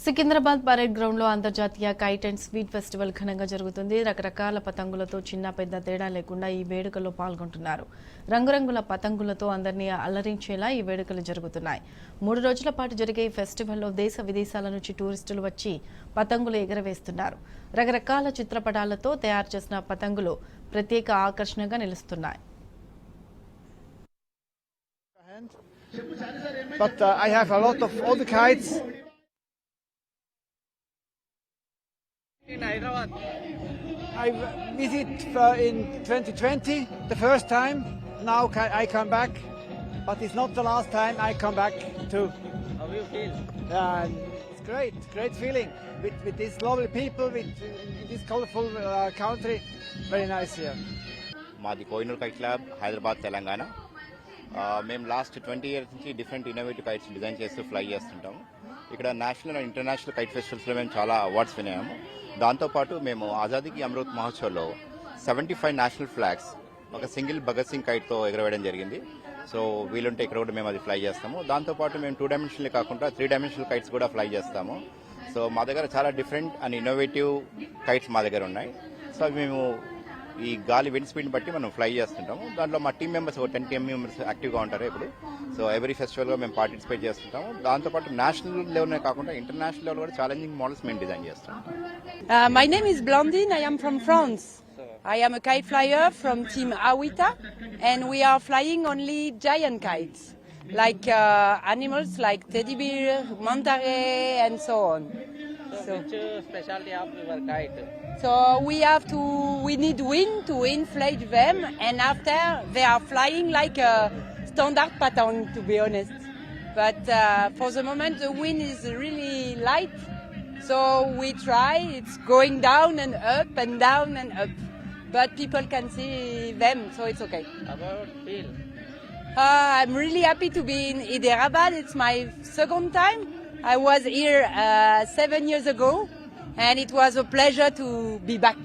Secunderabad parade ground లో అంతర్జాతీయ kite and sweet festival ఘనంగా జరుగుతుంది. రకరకాల పతంగులతో చిన్న పెద్ద తేడా లేకుండా ఈ వేడుకలో పాల్గొంటున్నారు. రంగురంగుల పతంగులతో అందరినీ అలరించేలా ఈ వేడుకలు జరుగుతున్నాయి. 3 రోజుల పాటు జరిగే ఈ ఫెస్టివల్లో దేశ విదేశాల నుంచి టూరిస్టులు వచ్చి పతంగులు ఎగరవేస్తున్నారు. రకరకాల చిత్రపటాలతో తయారు చేసిన పతంగులు ప్రత్యేక ఆకర్షణగా నిలుస్తున్నాయి. But I have a lot of other kites. In Hyderabad. I visit in 2020, the first time. Now I come back, but it's not the last time I come back too. How do you feel? It's great feeling with these lovely people, with this colorful country. Very nice here. మాది Kohinoor kite club, Hyderabad, Telangana. మేము last 20 years నుంచి different innovative kites design చేస్తూ fly చేస్తుంటాము. ఇక్కడ national and international kite ఫెస్టివల్స్లో మేము చాలా awards విన్నాము. దాంతోపాటు మేము ఆజాదీకి అమృత్ మహోత్సవ్లో 75 నేషనల్ ఫ్లాగ్స్ ఒక సింగిల్ భగత్ సింగ్ కైట్తో ఎగరవేయడం జరిగింది. సో వీలుంటే ఇక్కడ కూడా మేము అది ఫ్లై చేస్తాము. దాంతోపాటు మేము 2 dimensional కాకుండా 3 dimensional కైట్స్ కూడా ఫ్లై చేస్తాము. సో మా దగ్గర చాలా డిఫరెంట్ అండ్ ఇన్నోవేటివ్ కైట్స్ మా దగ్గర ఉన్నాయి. సో అవి మేము ఈ గాలి విండ్ స్పీడ్ని బట్టి మనం ఫ్లై చేస్తుంటాము. దాంట్లో మా టీమ్ మెంబర్స్ 10 team members యాక్టివ్గా ఉంటారు ఇప్పుడు. సో ఎవ్రీ ఫెస్టివల్గా మేము పార్టిసిపేట్ చేస్తుంటాము. దాంతోపాటు నేషనల్ లెవెల్నే కాకుండా ఇంటర్నేషనల్ లెవెల్ కూడా ఛాలెంజింగ్ మోడల్స్ మేము డిజైన్ చేస్తాం. My name is Blandine. I am from France. I am a kite flyer from Team Awita, and we are flying only giant kites, like animals like teddy bear, manta ray, and so on. So which specialty of your kite? So we need wind to inflate them, and after they are flying like a standard patong, to be honest. But for the moment the wind is really light, so we try. It's going down and up and down and up, but people can see them, so it's okay. About feel? I'm really happy to be in Hyderabad. It's my second time. I was here 7 years ago, and it was a pleasure to be back.